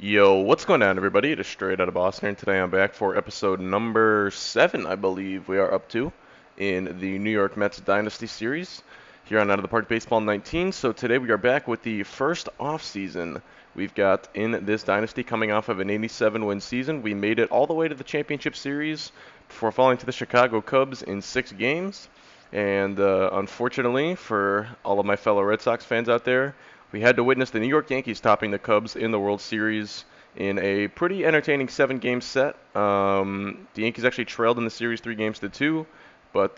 Yo, what's going on, everybody? It is Straight Out of Boston, and today I'm back for episode number 7, I believe we are up to, in the New York Mets Dynasty series here on Out of the Park Baseball 19. So today we are back with the first offseason we've got in this dynasty, coming off of an 87-win season. We made it all the way to the championship series before falling to the Chicago Cubs in 6 games. And unfortunately for all of my fellow Red Sox fans out there, we had to witness the New York Yankees topping the Cubs in the World Series in a pretty entertaining 7-game set. The Yankees actually trailed in the series 3 games to 2, but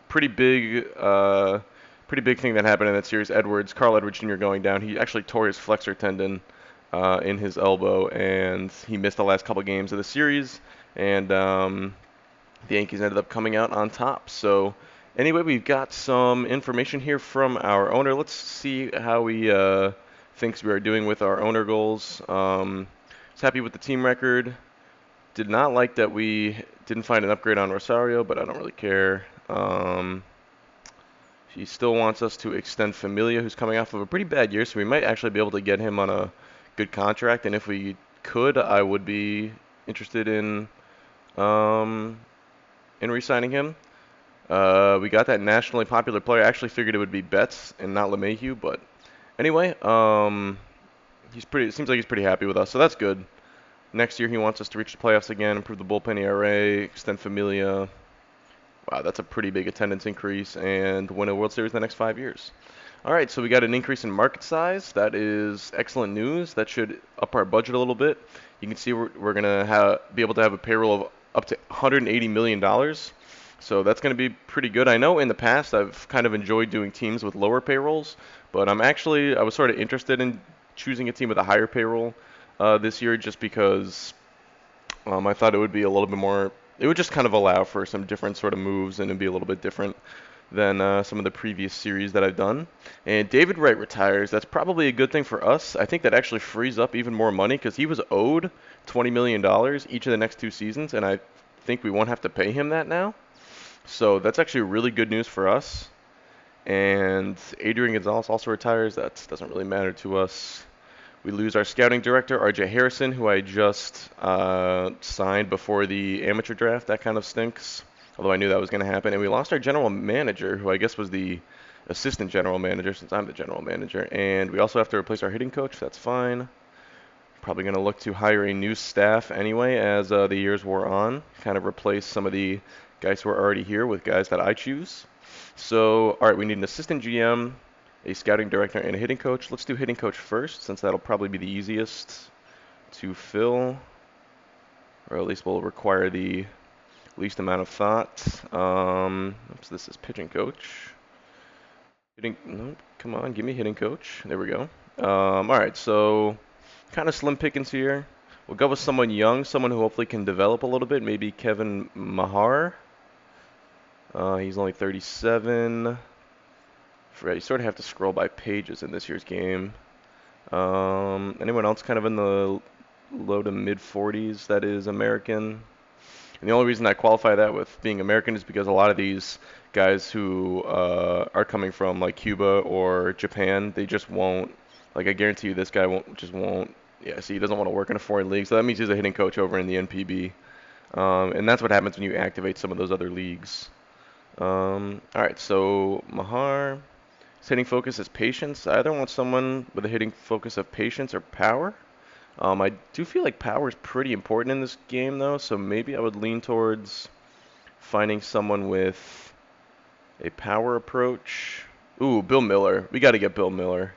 pretty big thing that happened in that series. Carl Edwards Jr. going down. He actually tore his flexor tendon in his elbow, and he missed the last couple games of the series. And the Yankees ended up coming out on top. So anyway, we've got some information here from our owner. Let's see how he thinks we are doing with our owner goals. He's happy with the team record. Did not like that we didn't find an upgrade on Rosario, but I don't really care. He still wants us to extend Familia, who's coming off of a pretty bad year, so we might actually be able to get him on a good contract. And if we could, I would be interested um, in re-signing him. We got that nationally popular player. I actually figured it would be Betts and not LeMahieu, but anyway, it seems like he's pretty happy with us, so that's good. Next year he wants us to reach the playoffs again, improve the bullpen ERA, extend Familia. Wow, that's a pretty big attendance increase, and win a World Series in the next 5 years. All right, so we got an increase in market size. That is excellent news. That should up our budget a little bit. You can see we're gonna be able to have a payroll of up to $180 million. So that's going to be pretty good. I know in the past I've kind of enjoyed doing teams with lower payrolls, but I was sort of interested in choosing a team with a higher payroll this year just because I thought it would be a little bit more, it would just kind of allow for some different sort of moves and it'd be a little bit different than some of the previous series that I've done. And David Wright retires. That's probably a good thing for us. I think that actually frees up even more money because he was owed $20 million each of the next 2 seasons, and I think we won't have to pay him that now. So that's actually really good news for us. And Adrian Gonzalez also retires. That doesn't really matter to us. We lose our scouting director, RJ Harrison, who I just signed before the amateur draft. That kind of stinks, although I knew that was going to happen. And we lost our general manager, who I guess was the assistant general manager since I'm the general manager. And we also have to replace our hitting coach. That's fine. Probably going to look to hire a new staff anyway as the years wore on, kind of replace some of the guys who are already here with guys that I choose. So, all right, we need an assistant GM, a scouting director, and a hitting coach. Let's do hitting coach first, since that'll probably be the easiest to fill, or at least will require the least amount of thought. Oops, this is pitching coach. Nope, come on, give me hitting coach. There we go. All right, so kind of slim pickings here. We'll go with someone young, someone who hopefully can develop a little bit. Maybe Kevin Mahar. He's only 37. You sort of have to scroll by pages in this year's game. Anyone else kind of in the low to mid 40s that is American? And the only reason I qualify that with being American is because a lot of these guys who are coming from like Cuba or Japan, they just won't. Like I guarantee you, this guy won't. Yeah, see, he doesn't want to work in a foreign league, so that means he's a hitting coach over in the NPB. And that's what happens when you activate some of those other leagues. All right, so Mahar. His hitting focus is patience. I either want someone with a hitting focus of patience or power. I do feel like power is pretty important in this game, though, so maybe I would lean towards finding someone with a power approach. Ooh, Bill Miller. We got to get Bill Miller.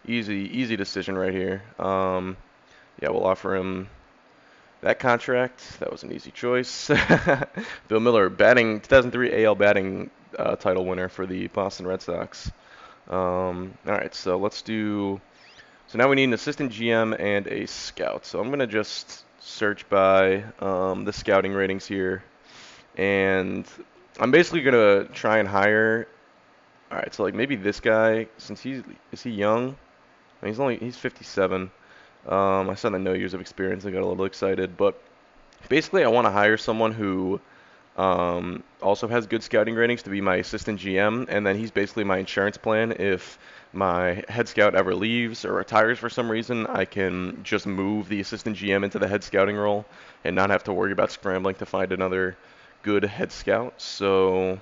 Easy decision right here. Yeah, we'll offer him that contract. That was an easy choice. Bill Miller, 2003 AL batting title winner for the Boston Red Sox. All right, so let's do. So now we need an assistant GM and a scout. So I'm gonna just search by the scouting ratings here, and I'm basically gonna try and hire. All right, so like maybe this guy, since is he young? He's 57. I saw the no years of experience. I got a little excited, but basically I want to hire someone who Also has good scouting ratings to be my assistant GM, and then he's basically my insurance plan. If my head scout ever leaves or retires for some reason, I can just move the assistant GM into the head scouting role and not have to worry about scrambling to find another good head scout. So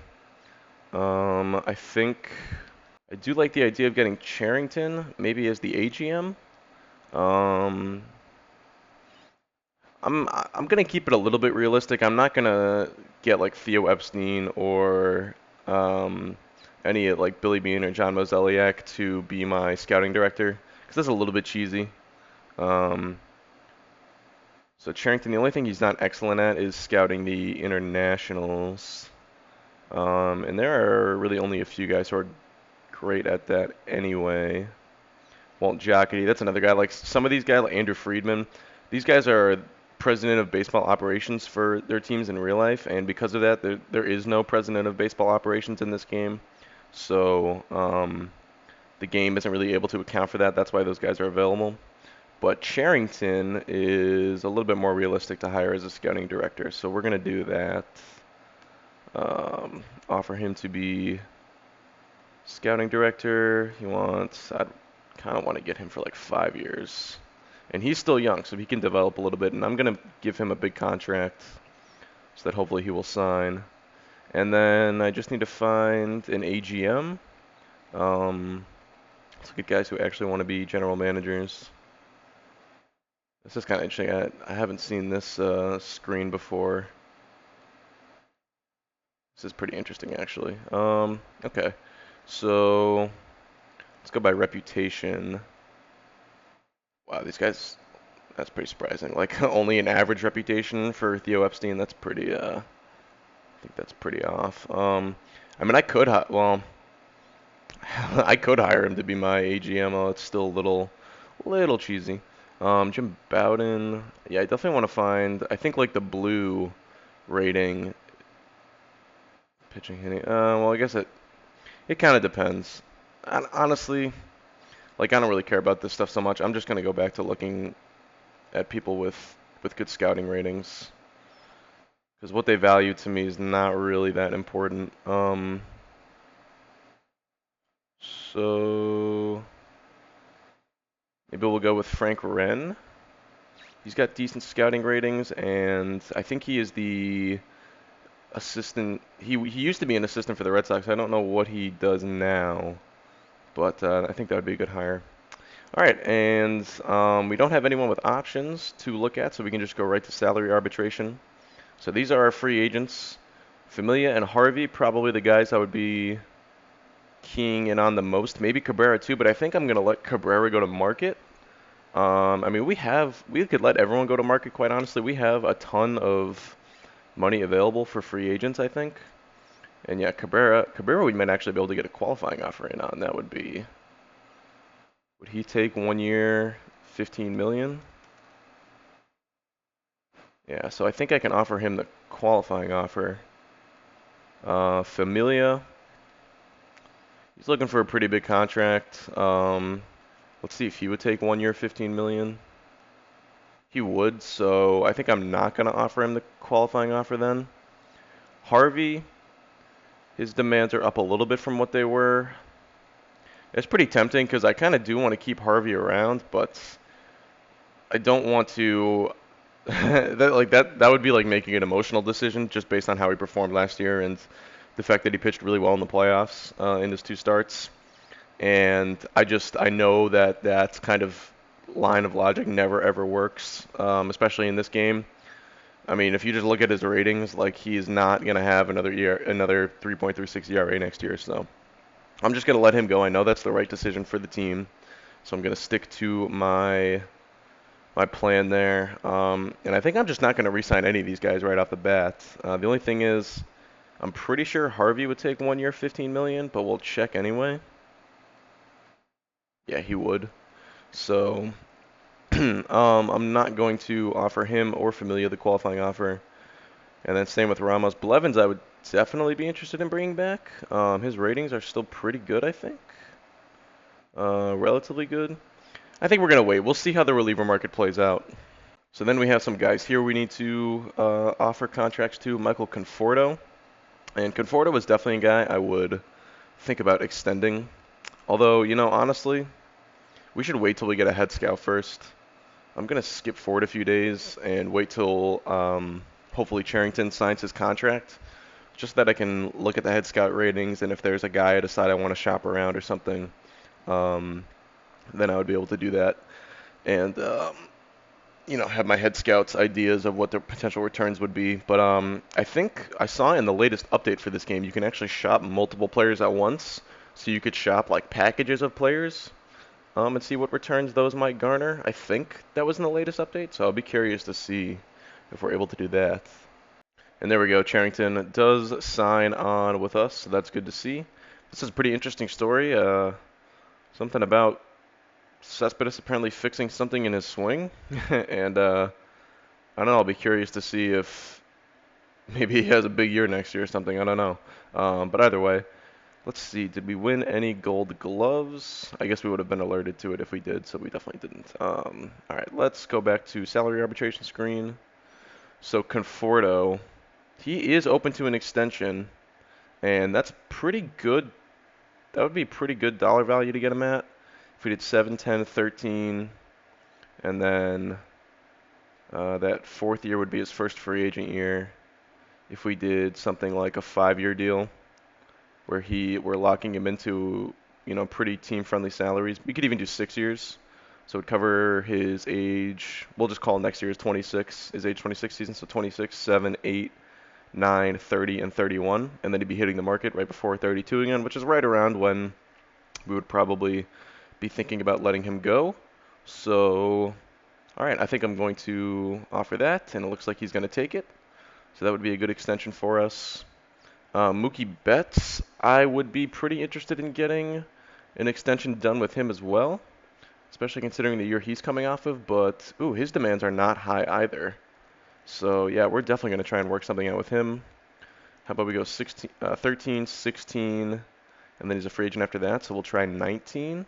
I think I do like the idea of getting Charrington maybe as the AGM. Um, I'm gonna keep it a little bit realistic. I'm not gonna get like Theo Epstein or um, any like Billy Bean or John Mozeliak to be my scouting director because that's a little bit cheesy. Um, so Charrington, the only thing he's not excellent at is scouting the internationals, and there are really only a few guys who are great at that anyway. Walt Jocketty, that's another guy. Like some of these guys, like Andrew Friedman, these guys are president of baseball operations for their teams in real life, and because of that, there is no president of baseball operations in this game. So the game isn't really able to account for that. That's why those guys are available. But Charrington is a little bit more realistic to hire as a scouting director, so we're gonna do that. Offer him to be scouting director. I'd kind of want to get him for like 5 years. And he's still young, so he can develop a little bit. And I'm going to give him a big contract so that hopefully he will sign. And then I just need to find an AGM. Let's look at guys who actually want to be general managers. This is kind of interesting. I haven't seen this screen before. This is pretty interesting, actually. Okay. So let's go by reputation. Wow, these guys, that's pretty surprising. Like only an average reputation for Theo Epstein. That's pretty. I think that's pretty off. I mean, well, I could hire him to be my AGM. It's still a little cheesy. Jim Bowden. Yeah, I definitely want to find. I think like the blue rating, pitching, hitting. Well, I guess it kind of depends. Honestly, like I don't really care about this stuff so much. I'm just gonna go back to looking at people with good scouting ratings. Because what they value to me is not really that important. So maybe we'll go with Frank Wren. He's got decent scouting ratings, and I think he is the assistant. He used to be an assistant for the Red Sox. I don't know what he does now, but I think that would be a good hire. All right, and we don't have anyone with options to look at, so we can just go right to salary arbitration. So these are our free agents. Familia and Harvey, probably the guys I would be keying in on the most. Maybe Cabrera too, but I think I'm going to let Cabrera go to market. I mean, we could let everyone go to market, quite honestly. We have a ton of money available for free agents, I think. And yeah, Cabrera we might actually be able to get a qualifying offer in on. Would he take 1 year, 15 million? Yeah, so I think I can offer him the qualifying offer. Familia, he's looking for a pretty big contract. Let's see if he would take 1 year, 15 million. He would, so I think I'm not going to offer him the qualifying offer then. Harvey, his demands are up a little bit from what they were. It's pretty tempting because I kind of do want to keep Harvey around, but I don't want to. That would be like making an emotional decision just based on how he performed last year and the fact that he pitched really well in the playoffs in his 2 starts. And I know that that kind of line of logic never ever works, especially in this game. I mean, if you just look at his ratings, like he is not gonna have another 3.36 ERA next year. So I'm just gonna let him go. I know that's the right decision for the team, so I'm gonna stick to my plan there. And I think I'm just not gonna re-sign any of these guys right off the bat. The only thing is, I'm pretty sure Harvey would take 1 year, 15 million, but we'll check anyway. Yeah, he would. So I'm not going to offer him or Familia the qualifying offer. And then same with Ramos. Blevins, I would definitely be interested in bringing back. His ratings are still pretty good, I think. Relatively good. I think we're going to wait. We'll see how the reliever market plays out. So then we have some guys here we need to offer contracts to. Michael Conforto. And Conforto was definitely a guy I would think about extending. Although, honestly, we should wait till we get a head scout first. I'm going to skip forward a few days and wait till hopefully Charrington signs his contract. Just that I can look at the head scout ratings, and if there's a guy I decide I want to shop around or something, um, then I would be able to do that. And have my head scouts ideas of what the potential returns would be. But I think I saw in the latest update for this game you can actually shop multiple players at once. So you could shop like packages of players and see what returns those might garner. I think that was in the latest update, so I'll be curious to see if we're able to do that. And there we go. Charrington does sign on with us, so that's good to see. This is a pretty interesting story. Something about Cespedes apparently fixing something in his swing, and I don't know. I'll be curious to see if maybe he has a big year next year or something. I don't know. But either way, let's see. Did we win any gold gloves? I guess we would have been alerted to it if we did, so we definitely didn't. All right, let's go back to salary arbitration screen. So Conforto, he is open to an extension, and that's pretty good. That would be pretty good dollar value to get him at. If we did 7, 10, 13, and then that fourth year would be his first free agent year. If we did something like a 5-year deal where we're locking him into, pretty team-friendly salaries. We could even do 6 years. So it would cover his age, we'll just call next year is 26, his age 26 season, so 26, 7, 8, 9, 30, and 31. And then he'd be hitting the market right before 32 again, which is right around when we would probably be thinking about letting him go. So, all right, I think I'm going to offer that, and it looks like he's going to take it. So that would be a good extension for us. Mookie Betts, I would be pretty interested in getting an extension done with him as well, especially considering the year he's coming off of. But, ooh, his demands are not high either. So, yeah, we're definitely going to try and work something out with him. How about we go 13, 16, and then he's a free agent after that, so we'll try 19.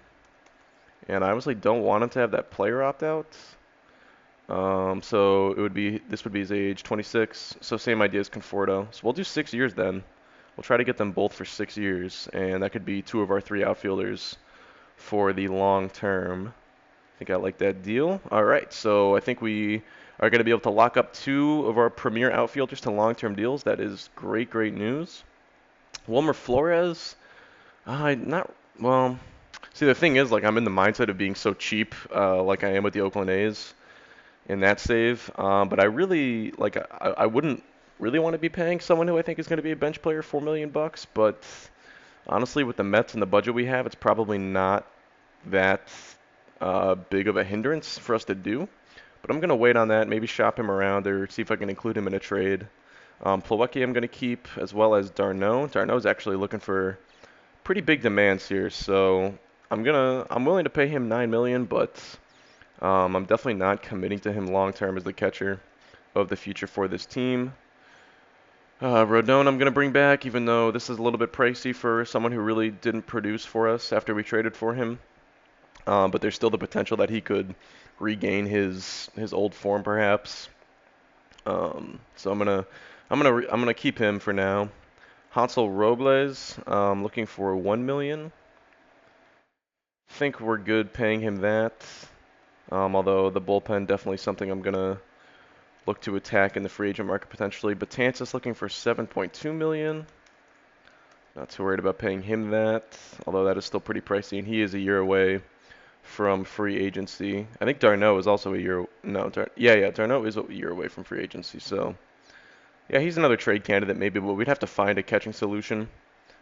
And I honestly don't want him to have that player opt-out. So this would be his age, 26. So same idea as Conforto. So we'll do 6 years then. We'll try to get them both for 6 years, and that could be 2 of our 3 outfielders for the long term. I think I like that deal. All right, so I think we are going to be able to lock up 2 of our premier outfielders to long-term deals. That is great, great news. Wilmer Flores, not well. See, the thing is, like, I'm in the mindset of being so cheap, like I am with the Oakland A's in that save. But I really like I wouldn't really want to be paying someone who I think is going to be a bench player $4 million. But honestly, with the Mets and the budget we have, it's probably not that big of a hindrance for us to do. But I'm going to wait on that, maybe shop him around or see if I can include him in a trade. Plawecki I'm going to keep, as well as d'Arnaud. D'Arnaud's actually looking for pretty big demands here, so I'm willing to pay him $9 million, but I'm definitely not committing to him long term as the catcher of the future for this team. Rodon I'm going to bring back, even though this is a little bit pricey for someone who really didn't produce for us after we traded for him. But there's still the potential that he could regain his old form, perhaps. So I'm gonna keep him for now. Hansel Robles, looking for $1 million. Think we're good paying him that. Although the bullpen definitely something I'm gonna look to attack in the free agent market potentially. Betances looking for $7.2 million. Not too worried about paying him that, although that is still pretty pricey, and he is a year away from free agency. I think d'Arnaud is also a year. No, d'Arnaud is a year away from free agency. So yeah, he's another trade candidate maybe, but we'd have to find a catching solution.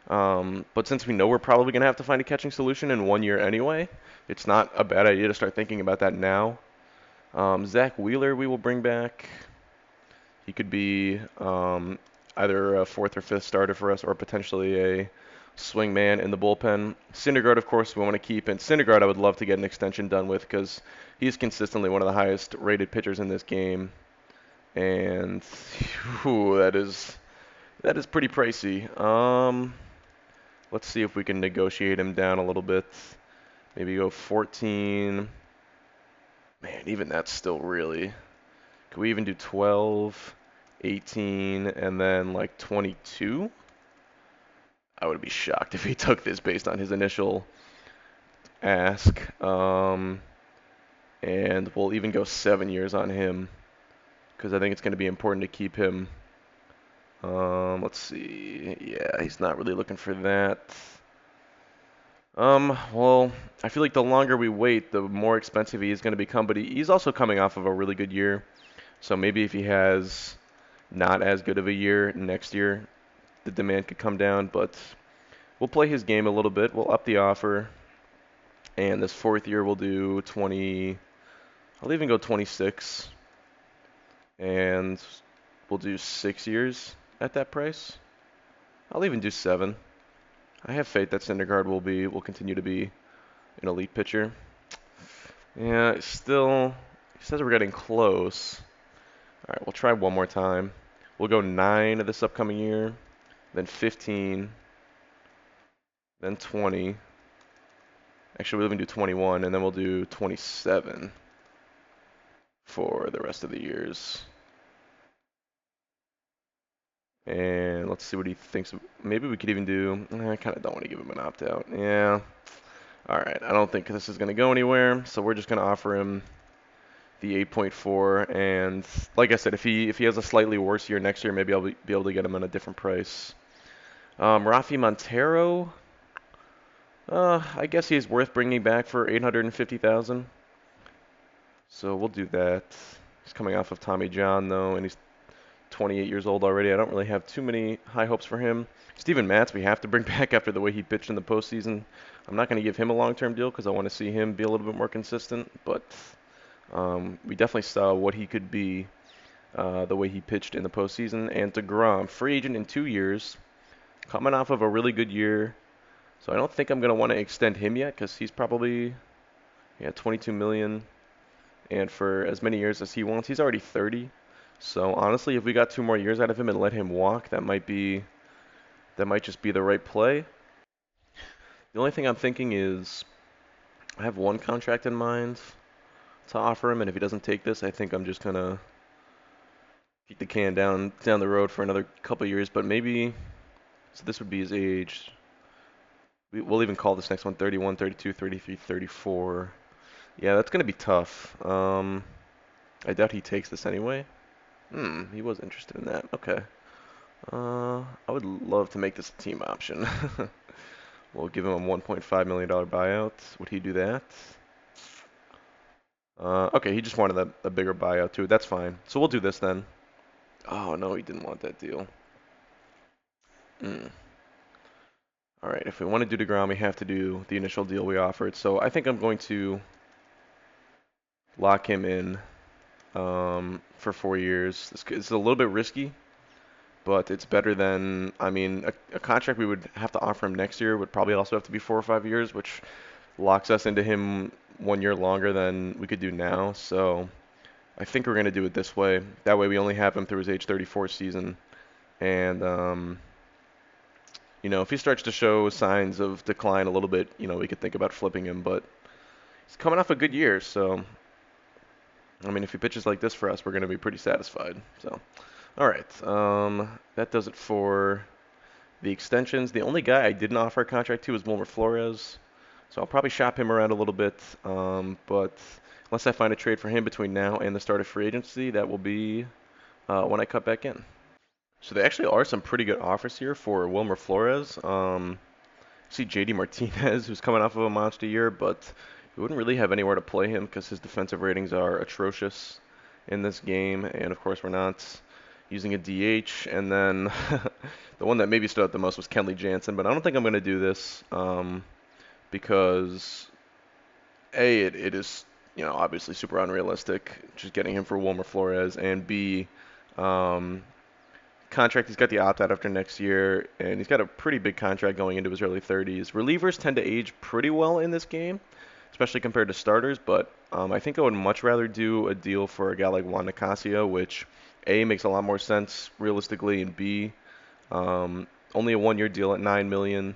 But since we know we're probably going to have to find a catching solution in 1 year anyway, it's not a bad idea to start thinking about that now. Zach Wheeler we will bring back. He could be either a 4th or 5th starter for us or potentially a swing man in the bullpen. Syndergaard, of course, we want to keep. And Syndergaard I would love to get an extension done with because he's consistently one of the highest rated pitchers in this game. And whew, that is pretty pricey. Let's see if we can negotiate him down a little bit. Maybe go 14. Man, even that's still really Could we even do 12, 18, and then like 22? I would be shocked if he took this based on his initial ask. And we'll even go 7 years on him because I think it's going to be important to keep him. Let's see. Yeah, he's not really looking for that. Well, I feel like the longer we wait, the more expensive he is going to become, but he's also coming off of a really good year. So maybe if he has not as good of a year next year, the demand could come down, but we'll play his game a little bit. We'll up the offer, and this 4th year we'll do 20. I'll even go 26, and we'll do 6 years at that price. I'll even do 7. I have faith that Syndergaard will continue to be an elite pitcher. Yeah, it's still, he says we're getting close. All right, we'll try one more time. We'll go 9 this upcoming year, then 15, then 20. Actually, we'll even do 21, and then we'll do 27 for the rest of the years. And let's see what he thinks. Maybe we could even do, I kind of don't want to give him an opt-out. Yeah. All right, I don't think this is going to go anywhere, so we're just going to offer him the 8.4. And like I said, if he has a slightly worse year next year, maybe I'll be able to get him at a different price. Rafi Montero, I guess he's worth bringing back for 850,000. So we'll do that. He's coming off of Tommy John though, and he's 28 years old already. I don't really have too many high hopes for him. Steven Matz, we have to bring back after the way he pitched in the postseason. I'm not going to give him a long-term deal because I want to see him be a little bit more consistent, but we definitely saw what he could be the way he pitched in the postseason. And DeGrom, free agent in 2 years, coming off of a really good year. So I don't think I'm going to want to extend him yet because he's probably 22 million. And for as many years as he wants, he's already 30. So honestly, if we got 2 more years out of him and let him walk, that might just be the right play. The only thing I'm thinking is I have one contract in mind to offer him, and if he doesn't take this, I think I'm just gonna kick the can down the road for another couple years. But maybe, so this would be his age. We'll even call this next one 31, 32, 33, 34. Yeah, that's gonna be tough. I doubt he takes this anyway. He was interested in that. Okay. I would love to make this a team option. We'll give him a $1.5 million buyout. Would he do that? Okay, he just wanted a bigger buyout too. That's fine. So we'll do this then. Oh, no, he didn't want that deal. All right, if we want to do DeGrom, we have to do the initial deal we offered. So I think I'm going to lock him in for 4 years. It's a little bit risky, but it's better than, I mean, a contract we would have to offer him next year would probably also have to be 4 or 5 years, which locks us into him 1 year longer than we could do now. So I think we're going to do it this way. That way we only have him through his age 34 season. And, if he starts to show signs of decline a little bit, we could think about flipping him. But he's coming off a good year, so, I mean, if he pitches like this for us, we're going to be pretty satisfied. So, all right. That does it for the extensions. The only guy I didn't offer a contract to was Wilmer Flores. So I'll probably shop him around a little bit. But unless I find a trade for him between now and the start of free agency, that will be when I cut back in. So there actually are some pretty good offers here for Wilmer Flores. See JD Martinez, who's coming off of a monster year, but we wouldn't really have anywhere to play him because his defensive ratings are atrocious in this game. And of course, we're not using a DH. And then the one that maybe stood out the most was Kenley Jansen, but I don't think I'm going to do this because A, it is obviously super unrealistic just getting him for Wilmer Flores, and B, contract, he's got the opt-out after next year, and he's got a pretty big contract going into his early 30s. Relievers tend to age pretty well in this game, especially compared to starters, but I think I would much rather do a deal for a guy like Juan Nicasio, which A, makes a lot more sense realistically, and B, only a 1-year deal at $9 million.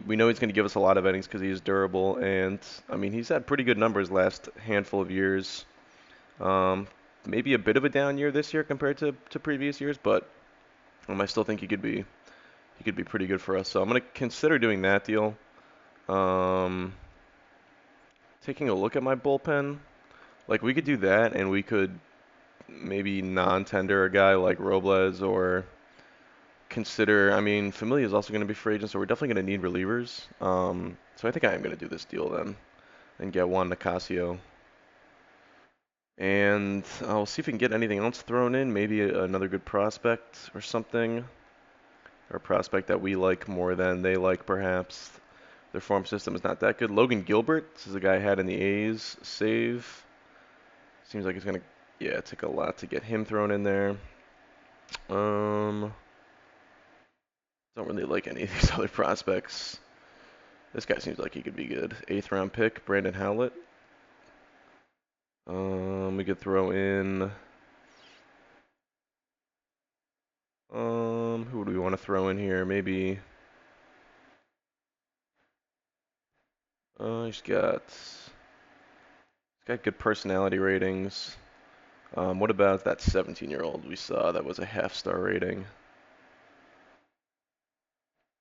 We know he's gonna give us a lot of innings because he is durable, and I mean he's had pretty good numbers last handful of years. maybe a bit of a down year this year compared to previous years, but I still think he could be pretty good for us. So I'm gonna consider doing that deal. Um, Taking a look at my bullpen, like we could do that, and we could maybe non-tender a guy like Robles or consider. I mean, Familia is also going to be free agent, so we're definitely going to need relievers. So I think I am going to do this deal then and get Juan Nicasio. And I'll see if we can get anything else thrown in. Maybe another good prospect or something. Or a prospect that we like more than they like, perhaps. Their farm system is not that good. Logan Gilbert, this is a guy I had in the A's save. Seems like it's going to, yeah, take a lot to get him thrown in there. Don't really like any of these other prospects. This guy seems like he could be good. 8th round pick, Brandon Howlett. We could throw in. Who do we want to throw in here? Maybe. He's got good personality ratings. What about that 17-year-old we saw that was a half-star rating?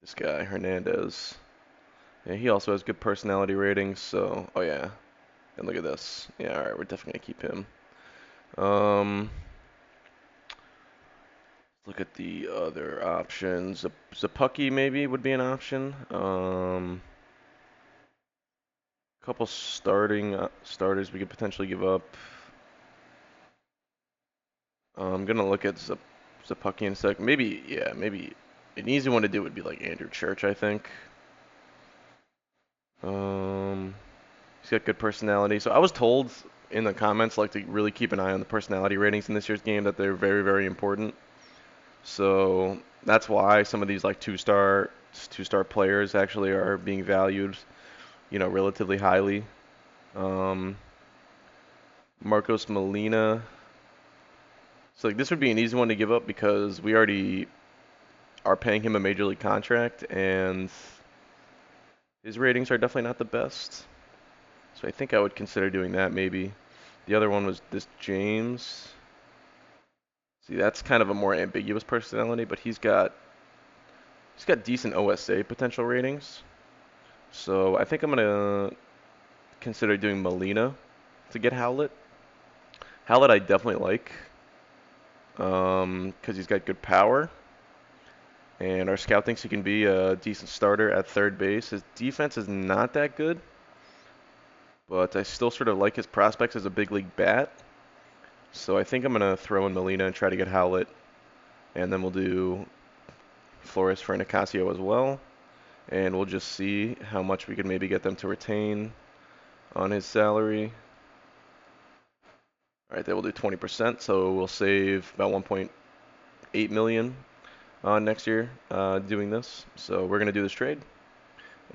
This guy, Hernandez. Yeah, he also has good personality ratings, so, oh yeah. And look at this. Yeah, alright, we're definitely gonna keep him. Look at the other options. Zapucki maybe would be an option. Couple starters we could potentially give up. I'm gonna look at Zapucki in a sec. Maybe, yeah, maybe an easy one to do would be like Andrew Church, I think. He's got good personality. So I was told in the comments like to really keep an eye on the personality ratings in this year's game, that they're very, very important. So that's why some of these like two-star players actually are being valued, relatively highly. Marcos Molina. So like this would be an easy one to give up because we already are paying him a major league contract, and his ratings are definitely not the best. So I think I would consider doing that maybe. The other one was this James. See, that's kind of a more ambiguous personality, but he's got decent OSA potential ratings. So I think I'm gonna consider doing Molina to get Howlett. Howlett I definitely like, because he's got good power. And our scout thinks he can be a decent starter at third base. His defense is not that good, but I still sort of like his prospects as a big league bat. So I think I'm going to throw in Molina and try to get Howlett. And then we'll do Flores for Nicasio as well. And we'll just see how much we can maybe get them to retain on his salary. All right, they will do 20%, so we'll save about 1.8 million next year doing this. So we're going to do this trade.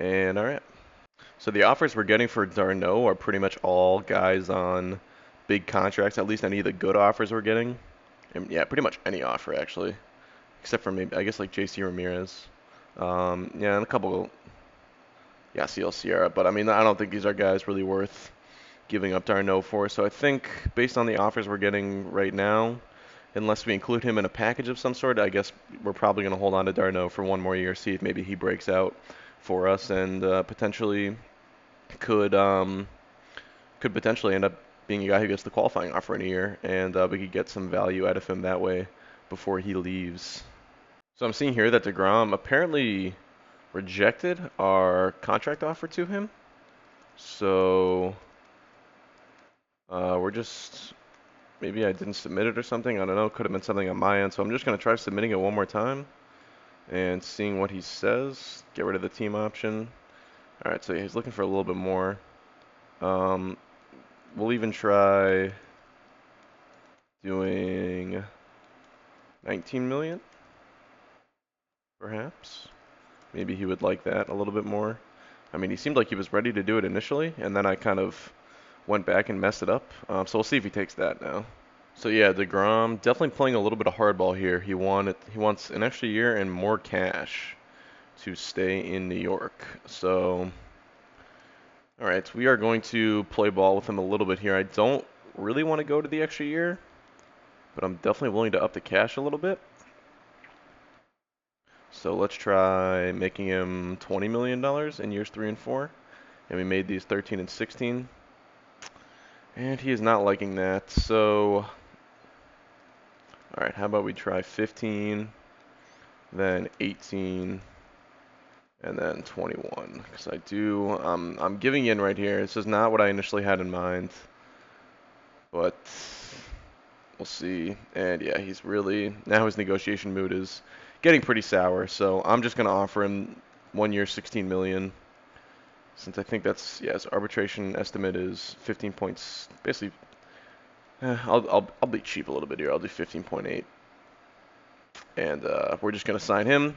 And all right. So the offers we're getting for d'Arnaud are pretty much all guys on big contracts, at least any of the good offers we're getting. And yeah, pretty much any offer actually, except for maybe, I guess, like JC Ramirez. Yeah, and a couple, yeah, CL Sierra. But I mean, I don't think these are guys really worth giving up d'Arnaud for. So I think based on the offers we're getting right now, unless we include him in a package of some sort, I guess we're probably going to hold on to d'Arnaud for one more year, see if maybe he breaks out for us, and potentially could potentially end up being a guy who gets the qualifying offer in a year, and we could get some value out of him that way before he leaves. So I'm seeing here that DeGrom apparently rejected our contract offer to him. So we're just, maybe I didn't submit it or something. I don't know. Could have been something on my end. So I'm just going to try submitting it one more time and seeing what he says. Get rid of the team option. All right, so he's looking for a little bit more. We'll even try doing 19 million, perhaps. Maybe he would like that a little bit more. I mean, he seemed like he was ready to do it initially, and then I kind of went back and messed it up. So we'll see if he takes that now. So yeah, DeGrom definitely playing a little bit of hardball here. He wants an extra year and more cash to stay in New York. So, all right, we are going to play ball with him a little bit here. I don't really want to go to the extra year. but I'm definitely willing to up the cash a little bit. So let's try making him $20 million in years 3 and 4. And we made these 13 and 16. And he is not liking that. So, alright, how about we try 15, then 18, and then 21. Because I'm giving in right here. This is not what I initially had in mind. But we'll see. And yeah, he's really, now his negotiation mood is getting pretty sour. So I'm just going to offer him 1 year, 16 million. Since I think that's, yeah, his arbitration estimate is 15 points. Basically, I'll be cheap a little bit here. I'll do 15.8. And we're just going to sign him.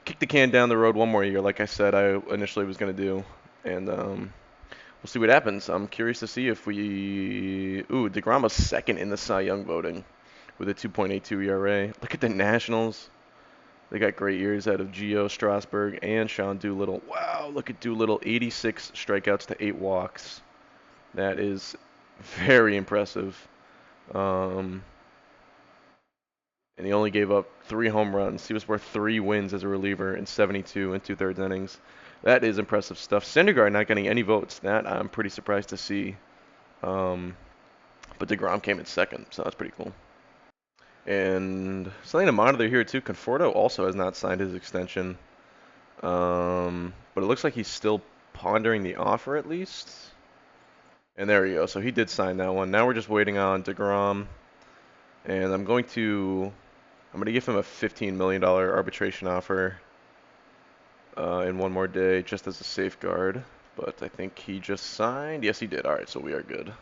Kick the can down the road 1 more year, like I said I initially was going to do. And we'll see what happens. I'm curious to see if we... Ooh, DeGrom was second in the Cy Young voting with a 2.82 ERA. Look at the Nationals. They got great years out of Gio Strasburg and Sean Doolittle. Wow, look at Doolittle, 86 strikeouts to 8 walks. That is very impressive. And he only gave up 3 home runs. He was worth 3 wins as a reliever in 72 and 2/3 innings. That is impressive stuff. Syndergaard not getting any votes. That I'm pretty surprised to see. But DeGrom came in second, so that's pretty cool. And something to monitor here too. Conforto also has not signed his extension, but it looks like he's still pondering the offer at least. And there we go. So he did sign that one. Now we're just waiting on DeGrom, and I'm going to give him a $15 million arbitration offer in 1 more day, just as a safeguard. But I think he just signed. Yes, he did. All right, so we are good.